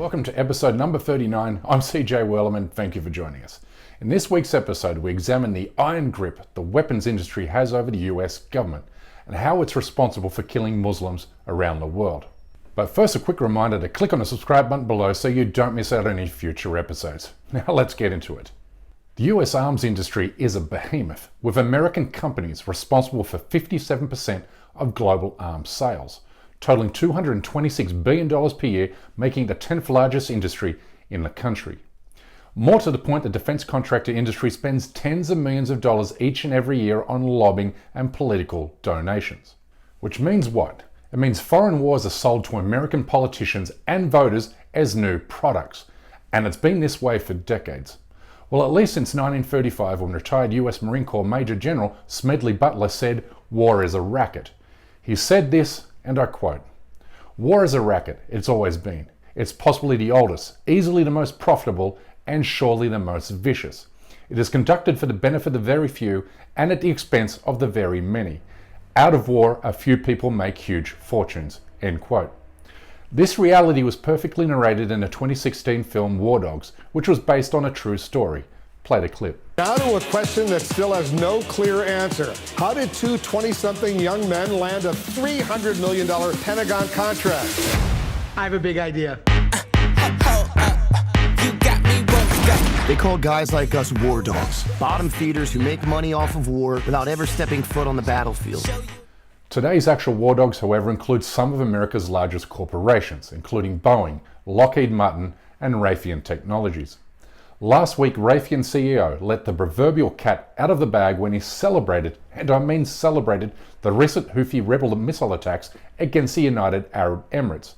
Welcome to episode number 39. I'm CJ Werleman. Thank you for joining us. In this week's episode, we examine the iron grip the weapons industry has over the US government and how it's responsible for killing Muslims around the world. But first, a quick reminder to click on the subscribe button below so you don't miss out on any future episodes. Now let's get into it. The US arms industry is a behemoth, with American companies responsible for 57% of global arms sales, totaling $226 billion per year, making it the 10th largest industry in the country. More to the point, the defense contractor industry spends tens of millions of dollars each and every year on lobbying and political donations. Which means what? It means foreign wars are sold to American politicians and voters as new products. And it's been this way for decades. Well, at least since 1935, when retired US Marine Corps Major General Smedley Butler said, "War is a racket." He said this, and I quote, "War is a racket, it's always been. It's possibly the oldest, easily the most profitable, and surely the most vicious. It is conducted for the benefit of the very few and at the expense of the very many. Out of war, a few people make huge fortunes." End quote. This reality was perfectly narrated in the 2016 film War Dogs, which was based on a true story. Play the clip. Now to a question that still has no clear answer. How did two 20-something young men land a $300 million Pentagon contract? I have a big idea. They call guys like us war dogs, bottom feeders who make money off of war without ever stepping foot on the battlefield. Today's actual war dogs, however, include some of America's largest corporations, including Boeing, Lockheed Martin, and Raytheon Technologies. Last week, Raytheon CEO let the proverbial cat out of the bag when he celebrated, and I mean celebrated, the recent Houthi rebel missile attacks against the United Arab Emirates,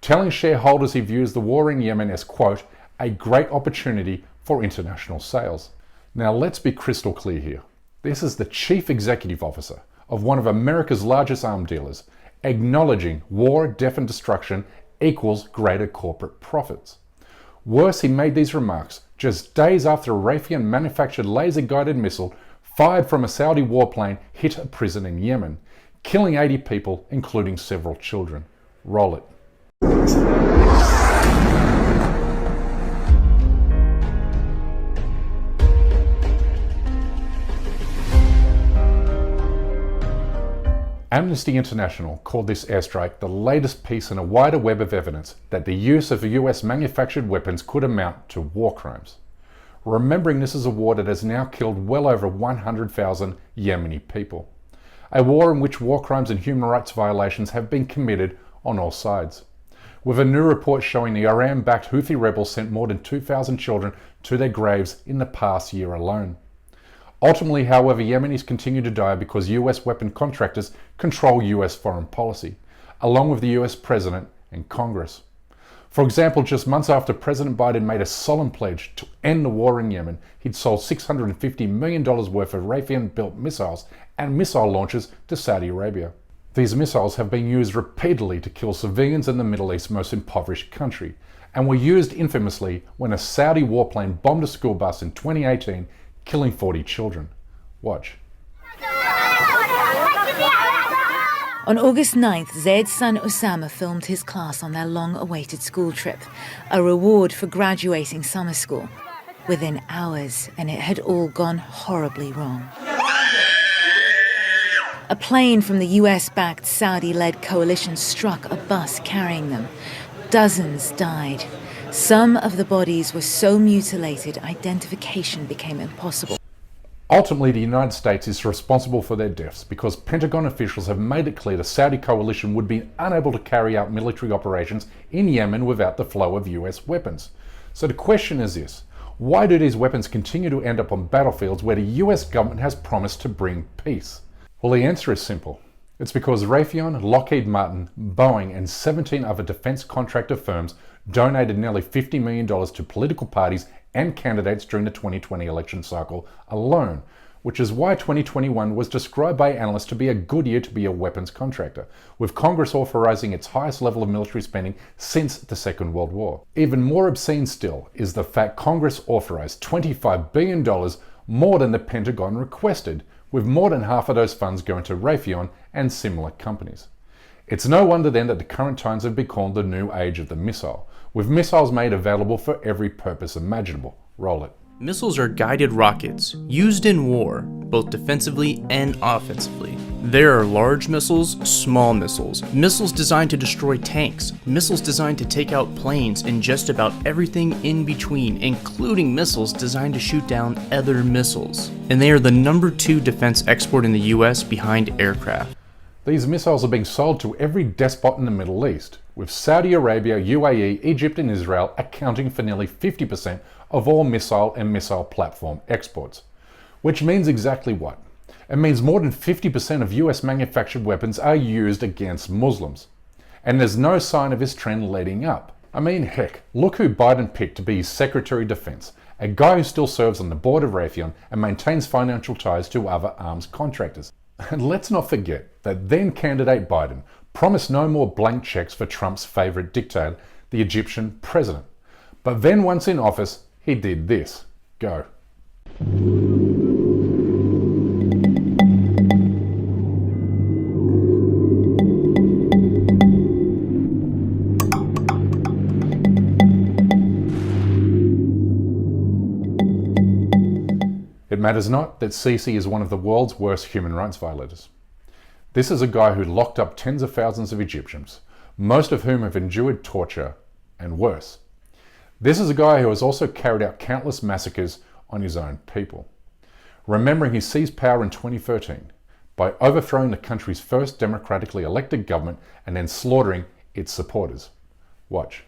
telling shareholders he views the war in Yemen as, quote, "a great opportunity for international sales." Now let's be crystal clear here. This is the chief executive officer of one of America's largest arms dealers, acknowledging war, death and destruction equals greater corporate profits. Worse, he made these remarks just days after a Raytheon manufactured laser-guided missile fired from a Saudi warplane hit a prison in Yemen, killing 80 people, including several children. Roll it. Amnesty International called this airstrike the latest piece in a wider web of evidence that the use of US manufactured weapons could amount to war crimes. Remembering this is a war that has now killed well over 100,000 Yemeni people. A war in which war crimes and human rights violations have been committed on all sides. With a new report showing the Iran-backed Houthi rebels sent more than 2,000 children to their graves in the past year alone. Ultimately, however, Yemenis continue to die because US weapon contractors control US foreign policy, along with the US President and Congress. For example, just months after President Biden made a solemn pledge to end the war in Yemen, he'd sold $650 million worth of Raytheon-built missiles and missile launchers to Saudi Arabia. These missiles have been used repeatedly to kill civilians in the Middle East's most impoverished country, and were used infamously when a Saudi warplane bombed a school bus in 2018, killing 40 children. Watch. On August 9th, Zaid's son Osama filmed his class on their long-awaited school trip, a reward for graduating summer school. Within hours, and it had all gone horribly wrong. A plane from the US-backed Saudi-led coalition struck a bus carrying them. Dozens died. Some of the bodies were so mutilated, identification became impossible. Ultimately, the United States is responsible for their deaths because Pentagon officials have made it clear the Saudi coalition would be unable to carry out military operations in Yemen without the flow of US weapons. So the question is this: why do these weapons continue to end up on battlefields where the US government has promised to bring peace? Well, the answer is simple. It's because Raytheon, Lockheed Martin, Boeing, and 17 other defense contractor firms donated nearly $50 million to political parties and candidates during the 2020 election cycle alone, which is why 2021 was described by analysts to be a good year to be a weapons contractor, with Congress authorizing its highest level of military spending since the Second World War. Even more obscene still is the fact Congress authorized $25 billion more than the Pentagon requested, with more than half of those funds going to Raytheon and similar companies. It's no wonder then that the current times have been called the new age of the missile, with missiles made available for every purpose imaginable. Roll it. Missiles are guided rockets used in war, both defensively and offensively. There are large missiles, small missiles, missiles designed to destroy tanks, missiles designed to take out planes, and just about everything in between, including missiles designed to shoot down other missiles. And they are the number 2 defense export in the US behind aircraft. These missiles are being sold to every despot in the Middle East, with Saudi Arabia, UAE, Egypt and Israel accounting for nearly 50% of all missile and missile platform exports. Which means exactly what? It means more than 50% of US manufactured weapons are used against Muslims. And there's no sign of this trend letting up. I mean, heck, look who Biden picked to be his Secretary of Defense, a guy who still serves on the board of Raytheon and maintains financial ties to other arms contractors. And let's not forget that then candidate Biden promised no more blank checks for Trump's favorite dictator, the Egyptian president. But then once in office, he did this. Go. It matters not that Sisi is one of the world's worst human rights violators. This is a guy who locked up tens of thousands of Egyptians, most of whom have endured torture and worse. This is a guy who has also carried out countless massacres on his own people. Remembering he seized power in 2013 by overthrowing the country's first democratically elected government and then slaughtering its supporters. Watch.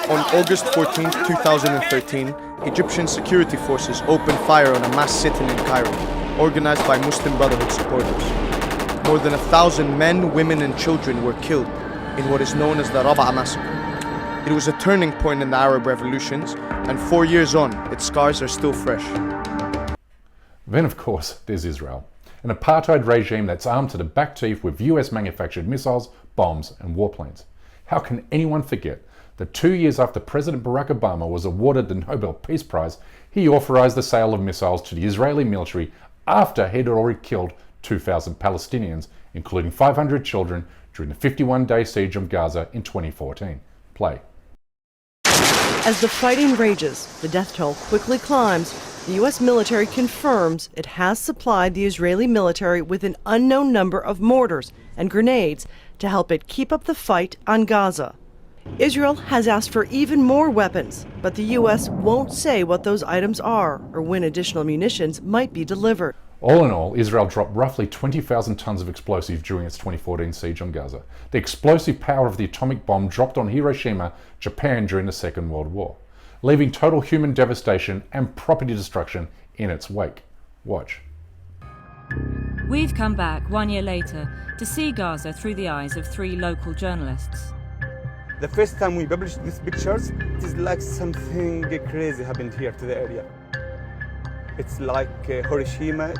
On August 14, 2013, Egyptian security forces opened fire on a mass sit-in in Cairo, organized by Muslim Brotherhood supporters. More than 1,000 men, women and children were killed in what is known as the Rabaa massacre. It was a turning point in the Arab revolutions, and 4 years on, its scars are still fresh. Then of course, there's Israel, an apartheid regime that's armed to the back teeth with US manufactured missiles, bombs and warplanes. How can anyone forget that 2 years after President Barack Obama was awarded the Nobel Peace Prize, he authorized the sale of missiles to the Israeli military after he'd already killed 2,000 Palestinians, including 500 children, during the 51-day siege of Gaza in 2014. Play. As the fighting rages, the death toll quickly climbs. The U.S. military confirms it has supplied the Israeli military with an unknown number of mortars and grenades to help it keep up the fight on Gaza. Israel has asked for even more weapons, but the U.S. won't say what those items are or when additional munitions might be delivered. All in all, Israel dropped roughly 20,000 tons of explosives during its 2014 siege on Gaza, the explosive power of the atomic bomb dropped on Hiroshima, Japan during the Second World War, leaving total human devastation and property destruction in its wake. Watch. We've come back 1 year later to see Gaza through the eyes of 3 local journalists. The first time we published these pictures, it is like something crazy happened here to the area. It's like Hiroshima.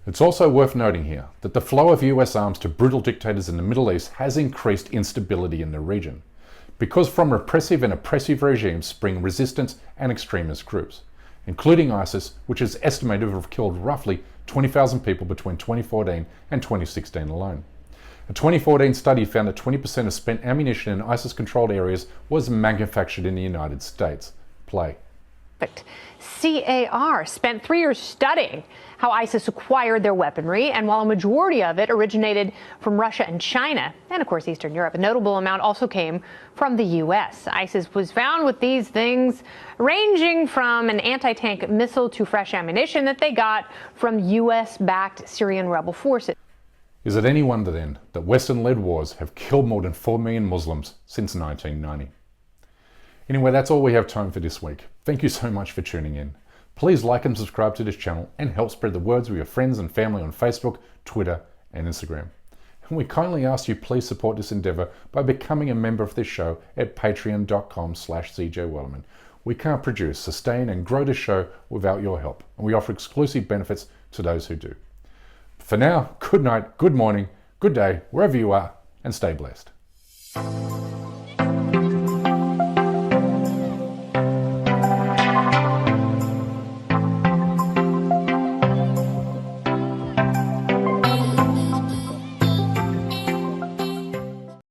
It's also worth noting here that the flow of US arms to brutal dictators in the Middle East has increased instability in the region, because from repressive and oppressive regimes spring resistance and extremist groups, including ISIS, which is estimated to have killed roughly 20,000 people between 2014 and 2016 alone. A 2014 study found that 20% of spent ammunition in ISIS-controlled areas was manufactured in the United States. Play. CAR spent 3 years studying how ISIS acquired their weaponry, and while a majority of it originated from Russia and China, and of course Eastern Europe, a notable amount also came from the U.S. ISIS was found with these things ranging from an anti-tank missile to fresh ammunition that they got from U.S.-backed Syrian rebel forces. Is it any wonder then that Western-led wars have killed more than 4 million Muslims since 1990? Anyway, that's all we have time for this week. Thank you so much for tuning in. Please like and subscribe to this channel and help spread the words with your friends and family on Facebook, Twitter and Instagram. And we kindly ask you please support this endeavour by becoming a member of this show at patreon.com/CJWellerman. We can't produce, sustain and grow this show without your help, and we offer exclusive benefits to those who do. For now, good night, good morning, good day, wherever you are, and stay blessed.